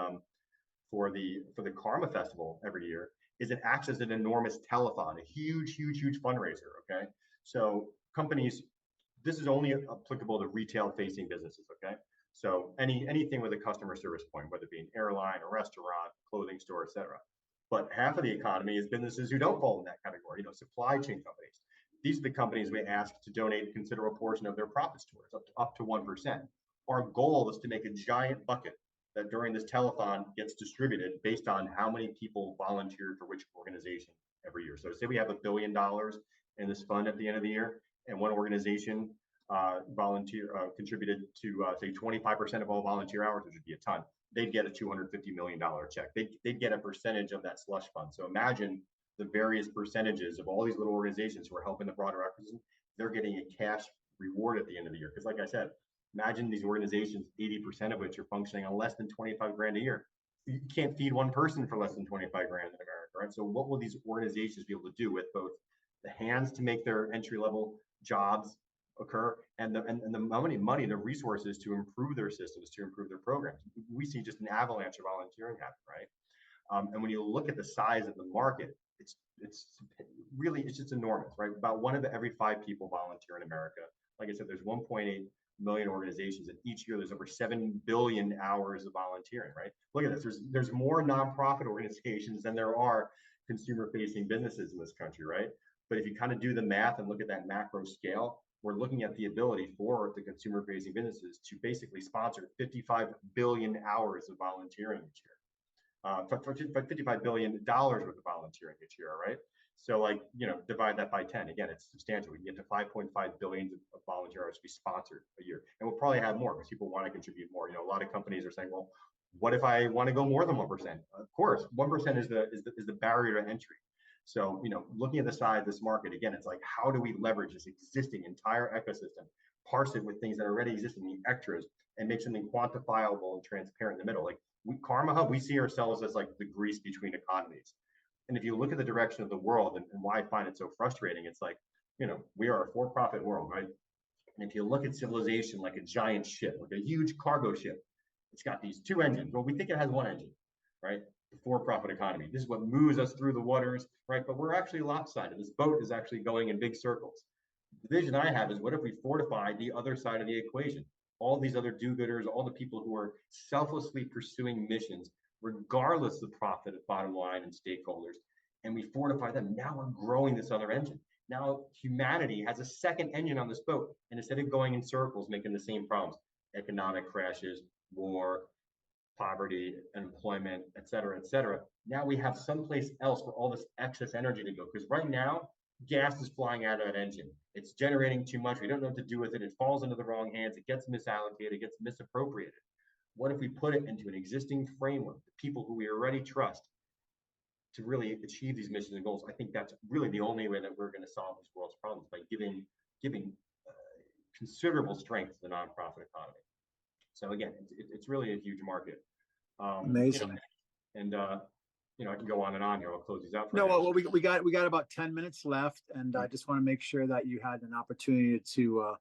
Karma Festival every year is it acts as an enormous telethon, a huge fundraiser. Okay, so companies, this is only applicable to retail facing businesses. Okay, so anything with a customer service point, whether it be an airline, a restaurant, clothing store, etc. But half of the economy is businesses who don't fall in that category. Supply chain companies. These are the companies we ask to donate a considerable portion of their profits to us, up to 1%. Our goal is to make a giant bucket that during this telethon gets distributed based on how many people volunteered for which organization every year. So say we have $1 billion in this fund at the end of the year, and one organization contributed to say 25% of all volunteer hours, which would be a ton. They'd get a $250 million check. They'd get a percentage of that slush fund. So imagine the various percentages of all these little organizations who are helping the broader ecosystem. They're getting a cash reward at the end of the year. Because like I said, imagine these organizations, 80% of which are functioning on less than 25 grand a year. You can't feed one person for less than 25 grand in America, right? So what will these organizations be able to do with both the hands to make their entry level jobs occur and the money, the resources to improve their systems, to improve their programs? We see just an avalanche of volunteering happen, right? And when you look at the size of the market, it's really, it's just enormous, right? About one of every 5 people volunteer in America. Like I said, there's 1.8 million organizations, and each year there's over 7 billion hours of volunteering, right? Look at this. There's more nonprofit organizations than there are consumer-facing businesses in this country, right? But if you kind of do the math and look at that macro scale, we're looking at the ability for the consumer-facing businesses to basically sponsor 55 billion hours of volunteering each year. For $55 billion worth of volunteering each year, right? So divide that by 10. Again, it's substantial. We can get to 5.5 billion of volunteer hours to be sponsored a year. And we'll probably have more because people want to contribute more. A lot of companies are saying, well, what if I want to go more than 1%? Of course, 1% is the barrier to entry. So, looking at the size of this market, again, it's like, how do we leverage this existing entire ecosystem, parse it with things that already exist in the extras, and make something quantifiable and transparent in the middle? Like KarmaHub, we see ourselves as like the grease between economies. And if you look at the direction of the world and why I find it so frustrating, it's like, we are a for-profit world, right? And if you look at civilization like a giant ship, like a huge cargo ship, it's got these 2 engines. Well, we think it has 1 engine, right? The for-profit economy. This is what moves us through the waters, right? But we're actually lopsided. This boat is actually going in big circles. The vision I have is, what if we fortify the other side of the equation? All these other do-gooders, all the people who are selflessly pursuing missions, regardless of profit, of bottom line, and stakeholders, and we fortify them. Now we're growing this other engine. Now humanity has a second engine on this boat, and instead of going in circles, making the same problems, economic crashes, war, poverty, unemployment, et cetera, now we have someplace else for all this excess energy to go. Because right now, gas is flying out of that engine. It's generating too much. We don't know what to do with it. It falls into the wrong hands. It gets misallocated. It gets misappropriated. What if we put it into an existing framework, the people who we already trust to really achieve these missions and goals? I think that's really the only way that we're going to solve this world's problems, by giving considerable strength to the nonprofit economy. So again, it's really a huge market. You know, Amazing. and I can go on and on here. I'll close these out for No, now. well, we got about 10 minutes left, and I just want to make sure that you had an opportunity to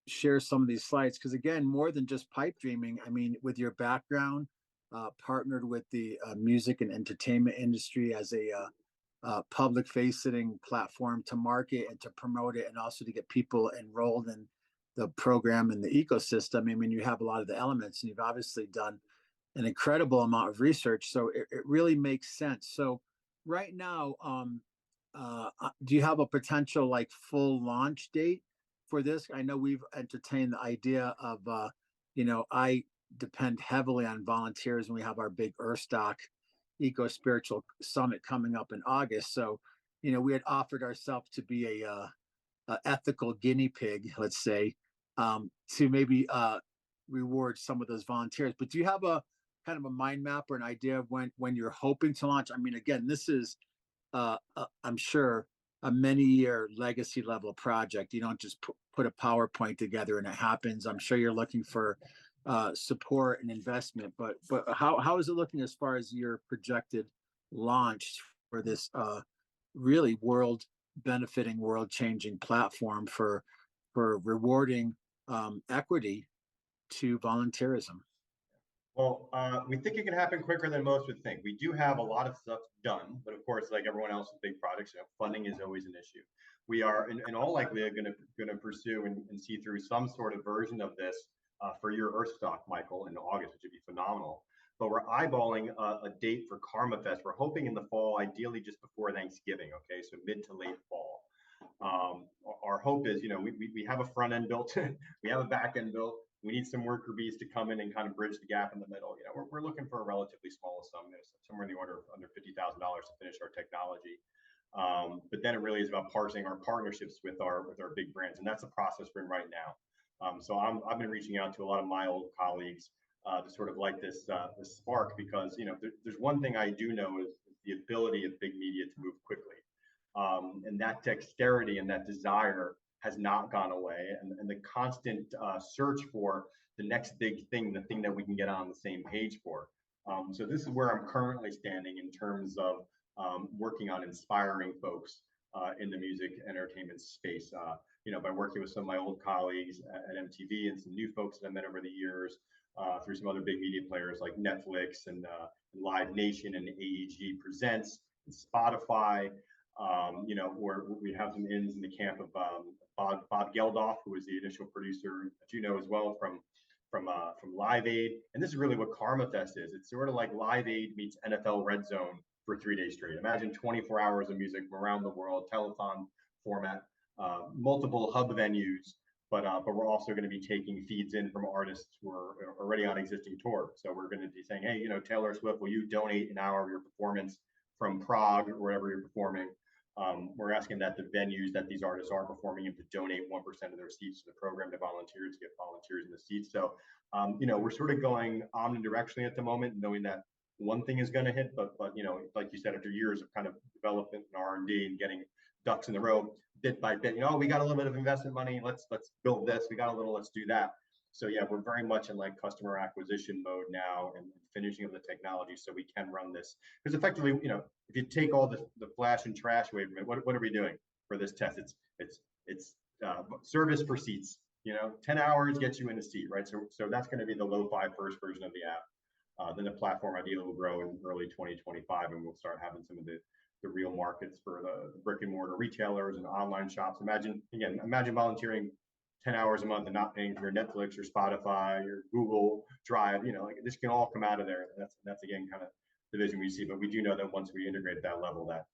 share some of these slides, because again, more than just pipe dreaming, I mean, with your background, partnered with the music and entertainment industry as a public facing platform to market and to promote it, and also to get people enrolled in the program and the ecosystem. I mean, you have a lot of the elements, and you've obviously done an incredible amount of research, so it really makes sense. So right now, do you have a potential like full launch date for this? I know we've entertained the idea of, I depend heavily on volunteers, and we have our big Earthstock Eco Spiritual Summit coming up in August. So, we had offered ourselves to be a ethical guinea pig, let's say, to maybe reward some of those volunteers. But do you have a kind of a mind map or an idea of when you're hoping to launch? I mean, again, this is I'm sure a many year legacy level project. You don't just put a PowerPoint together and it happens. I'm sure you're looking for support and investment, but how is it looking as far as your projected launch for this really world benefiting, world changing platform for rewarding equity to volunteerism? Well, we think it can happen quicker than most would think. We do have a lot of stuff done, but of course, like everyone else with big projects, funding is always an issue. We are, in all likelihood, going to pursue and see through some sort of version of this for your Earthstock, Michael, in August, which would be phenomenal. But we're eyeballing a date for KarmaFest. We're hoping in the fall, ideally just before Thanksgiving. Okay, so mid to late fall. Our hope is, we have a front end built, we have a back end built. We need some worker bees to come in and kind of bridge the gap in the middle. We're looking for a relatively small sum, somewhere in the order of under $50,000 to finish our technology. But then it really is about parsing our partnerships with our big brands, and that's a process we're in right now. So I've been reaching out to a lot of my old colleagues to sort of like this spark, because there's one thing I do know is the ability of big media to move quickly, and that dexterity and that desire has not gone away, and the constant search for the next big thing, the thing that we can get on the same page for. So this is where I'm currently standing in terms of working on inspiring folks in the music entertainment space. By working with some of my old colleagues at MTV and some new folks that I met over the years, through some other big media players like Netflix and Live Nation and AEG Presents and Spotify. Where we have some ins in the camp of Bob Geldof, who was the initial producer that you know as well from Live Aid. And this is really what KarmaFest is. It's sort of like Live Aid meets NFL Red Zone for 3 days straight. Imagine 24 hours of music from around the world, telethon format, multiple hub venues. But we're also going to be taking feeds in from artists who are already on existing tour. So we're going to be saying, hey, Taylor Swift, will you donate an hour of your performance from Prague or wherever you're performing? We're asking that the venues that these artists are performing in to donate 1% of their seats to the program to volunteers, to get volunteers in the seats. So, we're sort of going omnidirectionally at the moment, knowing that one thing is going to hit, but like you said, after years of kind of development and R&D and getting ducks in the row, bit by bit, we got a little bit of investment money. Let's build this. We got a little. Let's do that. So yeah, we're very much in like customer acquisition mode now and finishing of the technology so we can run this. Because effectively, if you take all the flash and trash away from it, what are we doing for this test? It's service for seats. 10 hours gets you in a seat, right? So that's going to be the lo-fi first version of the app. Then the platform ideally will grow in early 2025, and we'll start having some of the real markets for the brick and mortar retailers and online shops. Imagine volunteering 10 hours a month and not paying for your Netflix, your Spotify, your Google Drive. Like this can all come out of there. That's again kind of the vision we see. But we do know that once we integrate at that level, that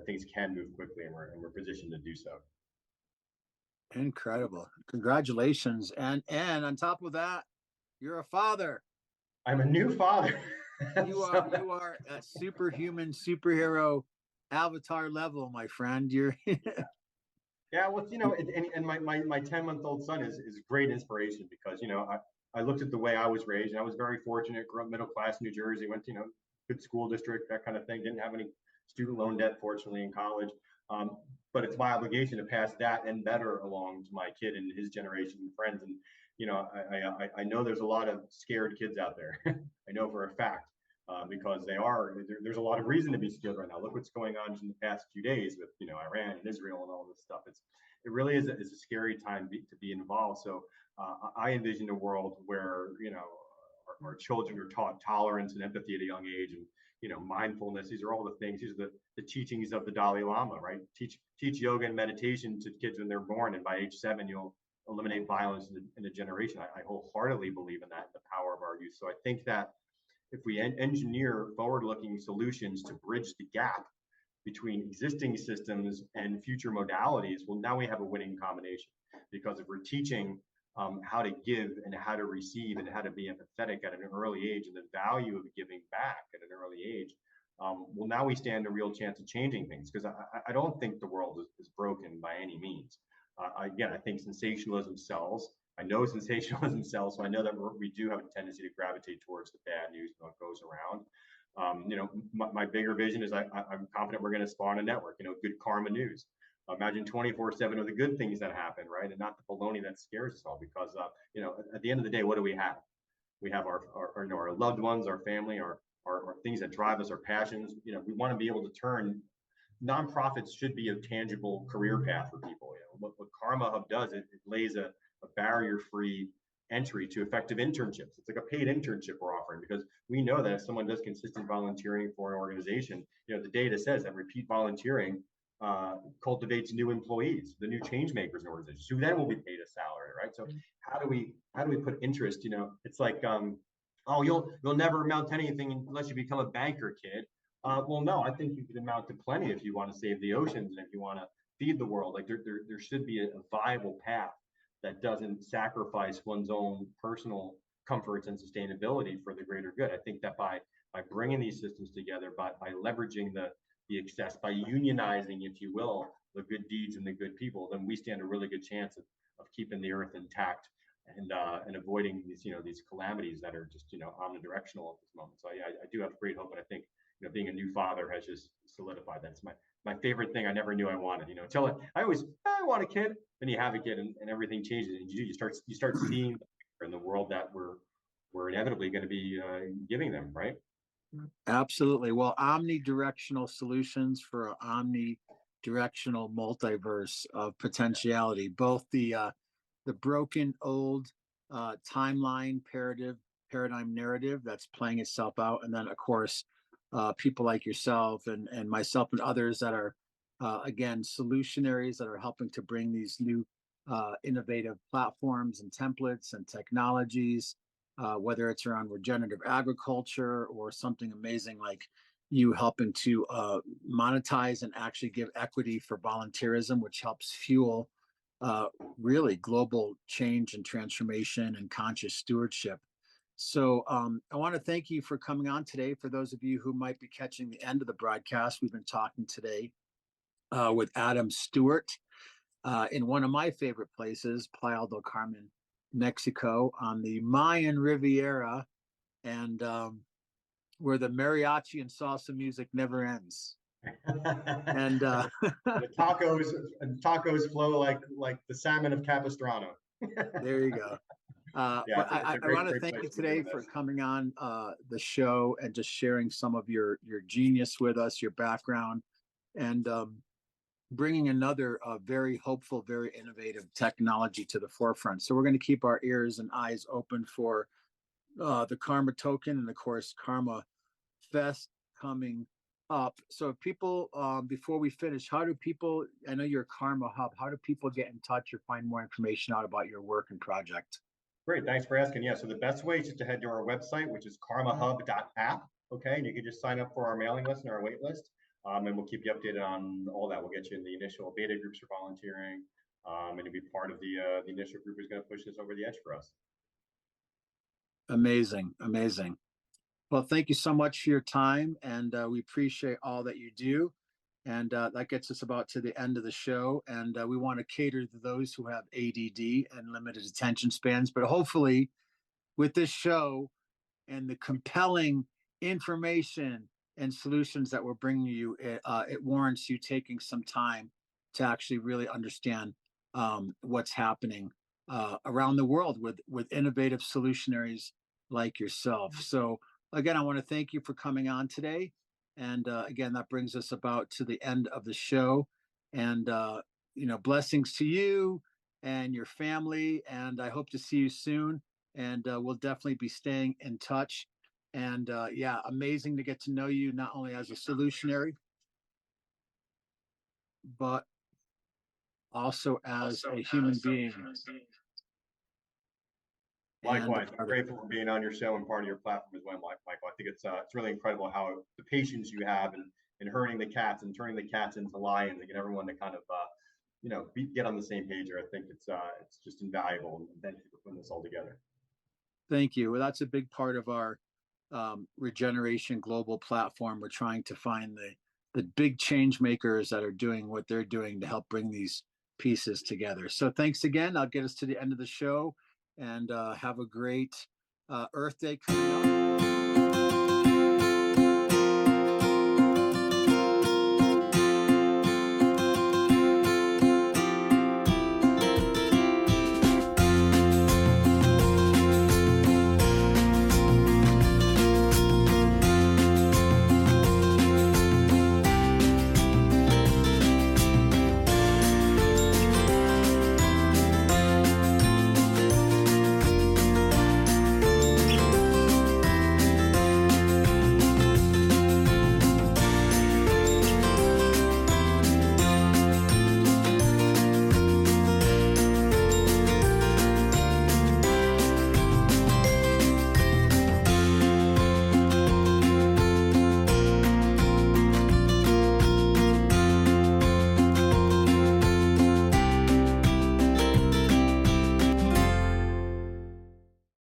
things can move quickly, and we're positioned to do so. Incredible. Congratulations. And on top of that, you're a father. I'm a new father. You are a superhuman superhero avatar level, my friend. You're Yeah, well, and my 10-month-old son is great inspiration because, I looked at the way I was raised and I was very fortunate, grew up middle class New Jersey, went to, good school district, that kind of thing. Didn't have any student loan debt, fortunately, in college. Um, but it's my obligation to pass that and better along to my kid and his generation and friends. And, I know there's a lot of scared kids out there. I know for a fact. Because there's a lot of reason to be scared right now. Look what's going on in the past few days with Iran and Israel and all this stuff. It really is a scary time to be involved. So I envision a world where our children are taught tolerance and empathy at a young age, and mindfulness. These are all the things. These are the teachings of the Dalai Lama, right? Teach yoga and meditation to kids when they're born, and by age 7 you'll eliminate violence in a generation. I wholeheartedly believe in that, the power of our youth. So I think that if we engineer forward-looking solutions to bridge the gap between existing systems and future modalities, well, now we have a winning combination. Because if we're teaching how to give and how to receive and how to be empathetic at an early age, and the value of giving back at an early age, well, now we stand a real chance of changing things. Because I don't think the world is broken by any means. Again, I think sensationalism sells. I know sensationalism sells, so I know that we do have a tendency to gravitate towards the bad news that goes around. My bigger vision is I'm confident we're going to spawn a network, good karma news. Imagine 24/7 of the good things that happen, right? And not the baloney that scares us all, because, at the end of the day, what do we have? We have our loved ones, our family, our things that drive us, our passions. We want to be able to turn nonprofits should be a tangible career path for people. What KarmaHub does, it lays a barrier-free entry to effective internships. It's like a paid internship we're offering, because we know that if someone does consistent volunteering for an organization, the data says that repeat volunteering cultivates new employees, the new change makers in organizations, who then will be paid a salary, right? So how do we put interest? It's like, oh, you'll never amount to anything unless you become a banker, kid. Well, no, I think you can amount to plenty if you want to save the oceans and if you want to feed the world. Like there should be a viable path that doesn't sacrifice one's own personal comforts and sustainability for the greater good. I think that by bringing these systems together, by leveraging the excess, by unionizing, if you will, the good deeds and the good people, then we stand a really good chance of keeping the earth intact and avoiding these calamities that are just omnidirectional at this moment. So I do have great hope, and I think being a new father has just solidified. That's my favorite thing. I never knew I wanted. Until I want a kid. Then you have a kid, and everything changes, and you start seeing in the world that we're inevitably going to be giving them, right? absolutely. Well, omnidirectional solutions for an omnidirectional multiverse of potentiality. Both the broken old timeline paradigm narrative that's playing itself out, and then of course people like yourself and myself and others that are again solutionaries that are helping to bring these new innovative platforms and templates and technologies, whether it's around regenerative agriculture or something amazing like you helping to monetize and actually give equity for volunteerism, which helps fuel uh, really global change and transformation and conscious stewardship. So I want to thank you for coming on today. For those of you who might be catching the end of the broadcast, we've been talking today with Adam Stewart in one of my favorite places, Playa del Carmen, Mexico, on the Mayan Riviera, and where the mariachi and salsa music never ends. And The tacos flow like the salmon of Capistrano. there you go. Yeah, But it's a I great want to great thank place you to live today and for visit. coming on the show and just sharing some of your genius with us, your background, and bringing another very hopeful, very innovative technology to the forefront. So we're going to keep our ears and eyes open for the Karma Token and, of course, Karma Fest coming up. So if people, before we finish, how do people, I know you're KarmaHub, how do people get in touch or find more information out about your work and project? Great, thanks for asking. Yeah, so the best way is just to head to our website, which is karmahub.app. Okay, and you can just sign up for our mailing list and our wait list, and we'll keep you updated on all that. We'll get you in the initial beta groups for volunteering, and you'll be part of the initial group who's going to push this over the edge for us. Amazing, amazing. Well, thank you so much for your time, and we appreciate all that you do. And that gets us about to the end of the show. And we want to cater to those who have ADD and limited attention spans. But hopefully, with this show and the compelling information and solutions that we're bringing you, it warrants you taking some time to actually really understand what's happening around the world with innovative solutionaries like yourself. So again, I want to thank you for coming on today. And again, that brings us about to the end of the show. And blessings to you and your family. And I hope to see you soon. And we'll definitely be staying in touch. And yeah, amazing to get to know you not only as a solutionary, but also as a human being. And Likewise, I'm grateful for being on your show and part of your platform as well, Michael. I think it's really incredible how the patience you have in herding the cats and turning the cats into lions and get everyone to kind of get on the same page here. I think it's just invaluable, and thank you for putting this all together. Thank you. Well, that's a big part of our Regeneration Global platform. We're trying to find the big change makers that are doing what they're doing to help bring these pieces together. So thanks again. I'll get us to the end of the show, and have a great Earth Day coming up.